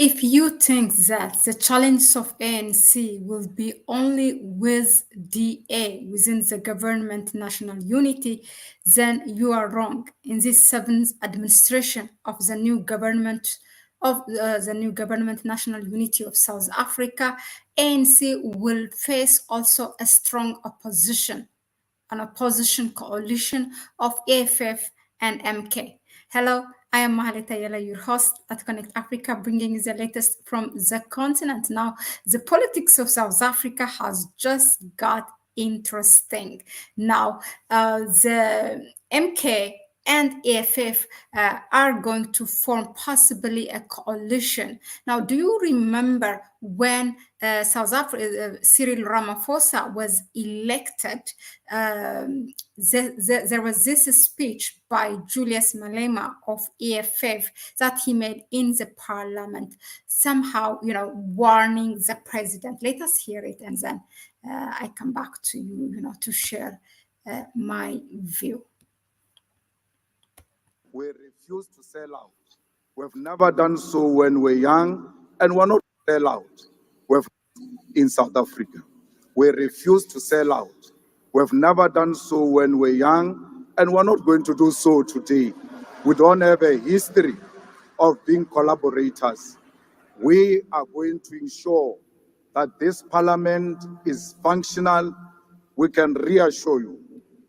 If you think that the challenge of ANC will be only with DA within the government national unity, then you are wrong. In this seventh administration of the new government national unity of South Africa, ANC will face also a strong opposition, an opposition coalition of AFF and MK. Hello, I am Mahlet, Ayele, your host at Connect Africa, bringing you the latest from the continent. Now, the politics of South Africa has just got interesting. Now, the MK and AFF are going to form possibly a coalition. Now, do you remember when South Africa, Cyril Ramaphosa was elected? There was this speech by Julius Malema of AFF that he made in the parliament, somehow, warning the president. Let us hear it, and then I come back to you, to share my view. We refuse to sell out. We've never done so when we're young, and we're not sell out. We've in South Africa. We refuse to sell out. We've never done so when we're young, and we're not going to do so today. We don't have a history of being collaborators. We are going to ensure that this parliament is functional. We can reassure you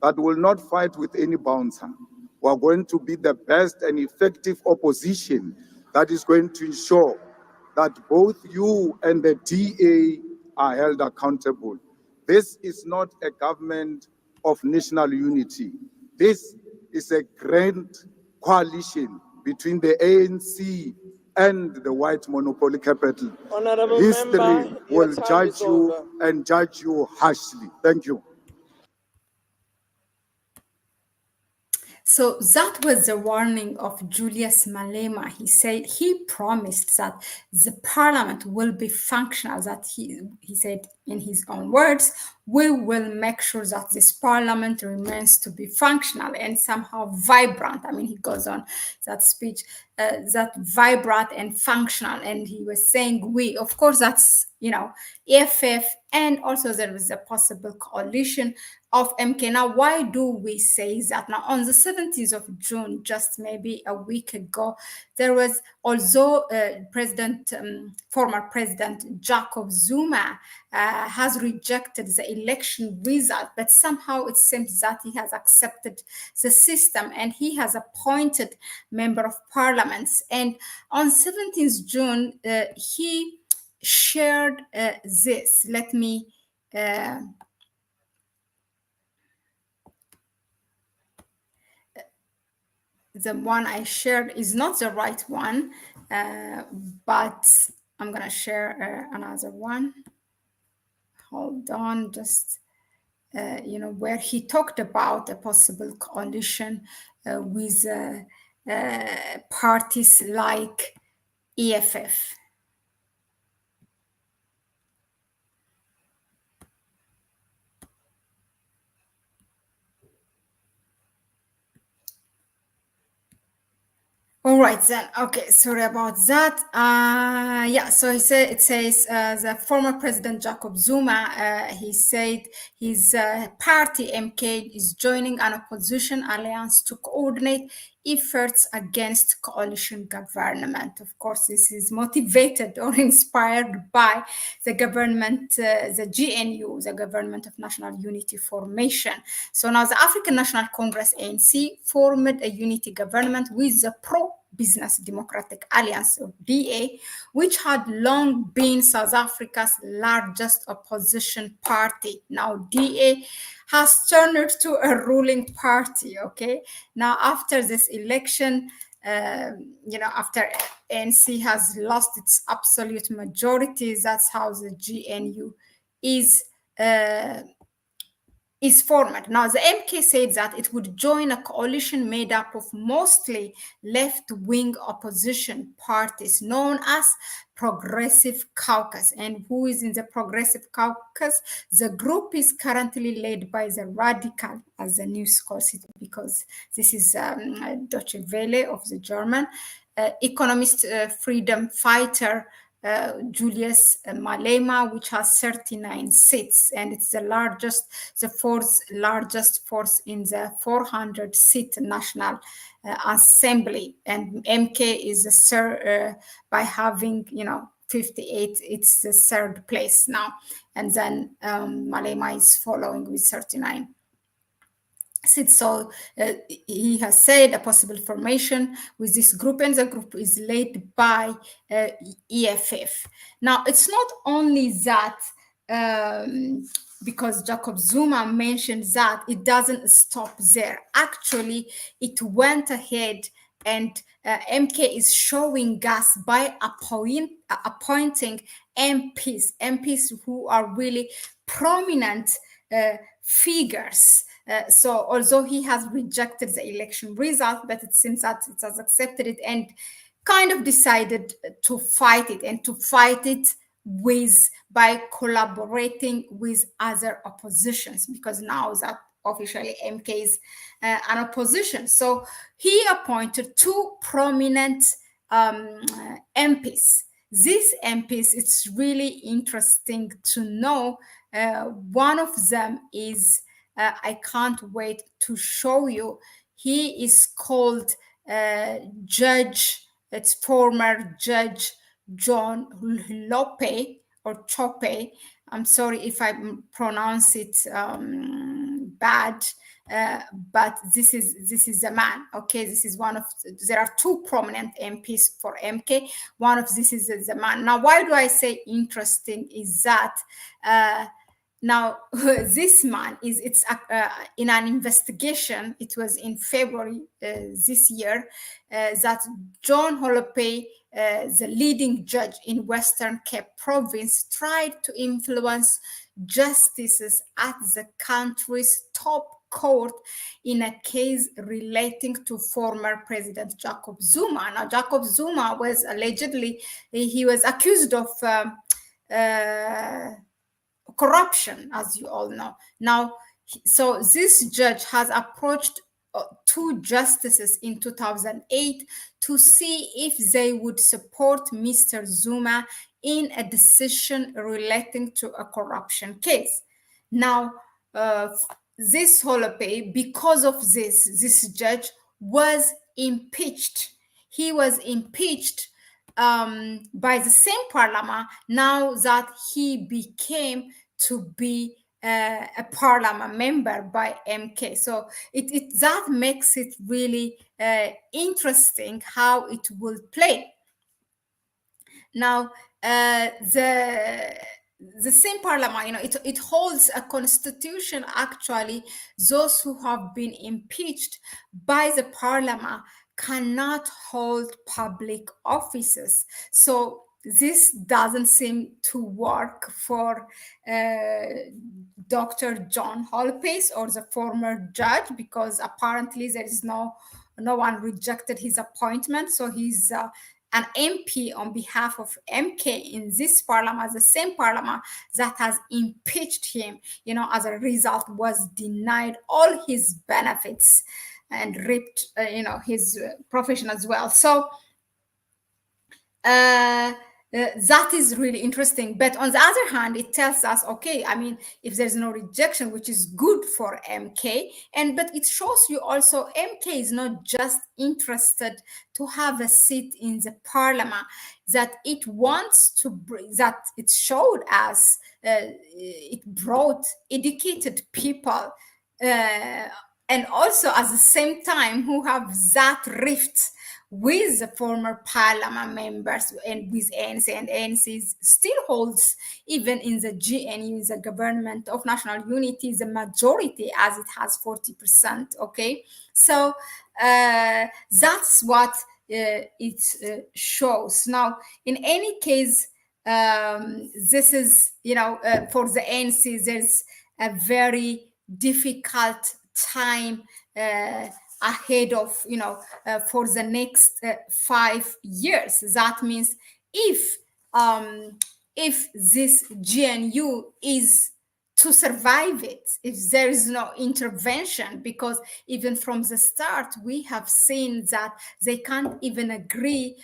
that we will not fight with any bouncer. We are going to be the best and effective opposition that is going to ensure that both you and the DA are held accountable. This is not a government of national unity. This is a grand coalition between the ANC and the white monopoly capital. Honorable History member, will your time judge is you over. and judge you harshly. Thank you. So that was the warning of Julius Malema. He said he promised that the parliament will be functional, that he said in his own words, we will make sure that this parliament remains to be functional and somehow vibrant. I mean, he goes on that speech, that vibrant and functional. And he was saying we, of course, that's, AFF, and also there is a possible coalition of MK. Now, why do we say that? Now, on the 17th of June, just maybe a week ago, there was also former President Jacob Zuma has rejected the election result, but somehow it seems that he has accepted the system and he has appointed member of parliaments. And on 17th June, he shared this. Let me the one I shared is not the right one, but I'm gonna share another one. Hold on, just where he talked about a possible coalition with parties like EFF. All right, then. Okay, sorry about that. So it says the former President Jacob Zuma, he said his party MK is joining an opposition alliance to coordinate efforts against coalition government. Of course, this is motivated or inspired by the government, the GNU, the Government of National Unity formation. So now the African National Congress, ANC, formed a unity government with the Pro-Business Democratic Alliance, or DA, which had long been South Africa's largest opposition party. Now DA has turned to a ruling party, okay? Now, after this election, after ANC has lost its absolute majority, that's how the GNU is formed. Now, the MK said that it would join a coalition made up of mostly left-wing opposition parties known as Progressive Caucus. And who is in the Progressive Caucus? The group is currently led by the Radical, as the news calls it, because this is Deutsche Welle of the German. economist freedom fighter Julius Malema, which has 39 seats, and it's the fourth largest force in the 400-seat National Assembly. And MK is by having 58. It's the third place now, and then Malema is following with 39. So he has said a possible formation with this group, and the group is led by EFF. Now, it's not only that, because Jacob Zuma mentioned that, it doesn't stop there. Actually, it went ahead, and MK is showing us by appointing MPs who are really prominent figures. So although he has rejected the election result, but it seems that it has accepted it and kind of decided to fight it, and to fight it by collaborating with other oppositions, because now that officially MK is an opposition. So he appointed two prominent MPs. These MPs, it's really interesting to know. One of them is, I can't wait to show you. He is called it's former Judge John Lope or Chope. I'm sorry if I pronounce it bad, but this is a man. Okay, this is one of. There are two prominent MPs for MK. One of this is the man. Now, why do I say interesting? Is that now this man it's in an investigation. It was in February this year that John Holope, the leading judge in Western Cape province, tried to influence justices at the country's top court in a case relating to former President Jacob Zuma. Now, Jacob Zuma was allegedly, he was accused of corruption, as you all know. Now, so this judge has approached two justices in 2008 to see if they would support Mr. Zuma in a decision relating to a corruption case. Now, this Holope, because of this judge was impeached. He was impeached by the same parliament now that he became to be a parliament member by MK. So that makes it really interesting how it will play. Now, the same parliament, it holds a constitution. Actually, those who have been impeached by the parliament cannot hold public offices. So this doesn't seem to work for Dr. John Holpace or the former judge, because apparently there is no one rejected his appointment. So he's an MP on behalf of MK in this parliament, the same parliament that has impeached him, as a result, was denied all his benefits and ripped, his profession as well. So that is really interesting. But on the other hand, it tells us, okay, I mean, if there's no rejection, which is good for MK, but it shows you also MK is not just interested to have a seat in the parliament, that it wants to bring, that it showed us, it brought educated people, and also at the same time who have that rift with the former parliament members and with ANC, and ANC still holds, even in the GNU, the Government of National Unity, the majority, as it has 40%. Okay, so that's what it shows. Now, in any case, this is, for the ANC, there's a very difficult time ahead of, for the next 5 years. That means if this GNU is to survive it if there is no intervention, because even from the start we have seen that they can't even agree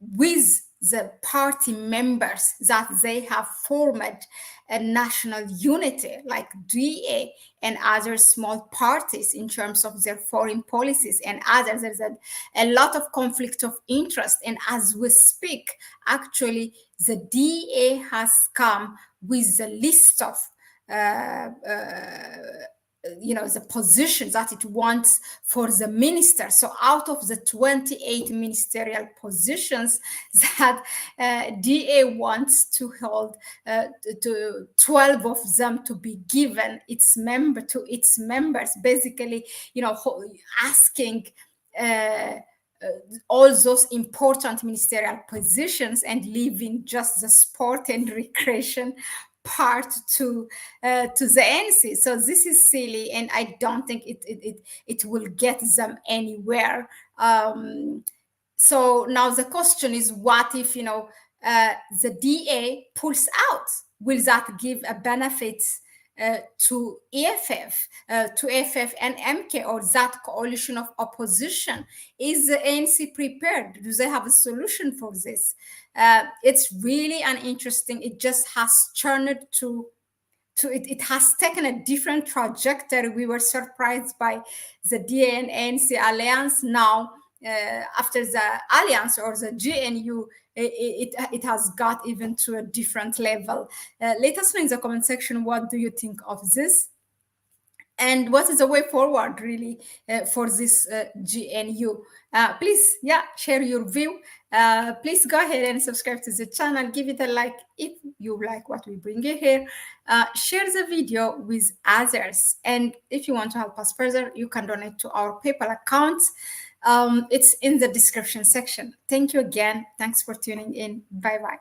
with the party members that they have formed a national unity like DA and other small parties in terms of their foreign policies and others. There's a lot of conflict of interest. And as we speak, actually, the DA has come with the list of the positions that it wants for the minister. So out of the 28 ministerial positions that DA wants to hold, to 12 of them to be given its members, basically, asking all those important ministerial positions and leaving just the sport and recreation part to the ANC. So this is silly, and I don't think it will get them anywhere. So now the question is, what if the DA pulls out? Will that give a benefit to EFF, to FF and MK, or that coalition of opposition? Is the ANC prepared? Do they have a solution for this? It's really interesting. It just has turned to it has taken a different trajectory. We were surprised by the DA and ANC alliance. Now, after the alliance or the GNU, it has got even to a different level. Let us know in the comment section, what do you think of this? And what is the way forward, really, for this GNU? Please, share your view. Please go ahead and subscribe to the channel. Give it a like if you like what we bring you here. Share the video with others. And if you want to help us further, you can donate to our PayPal account. It's in the description section. Thank you again. Thanks for tuning in. Bye-bye.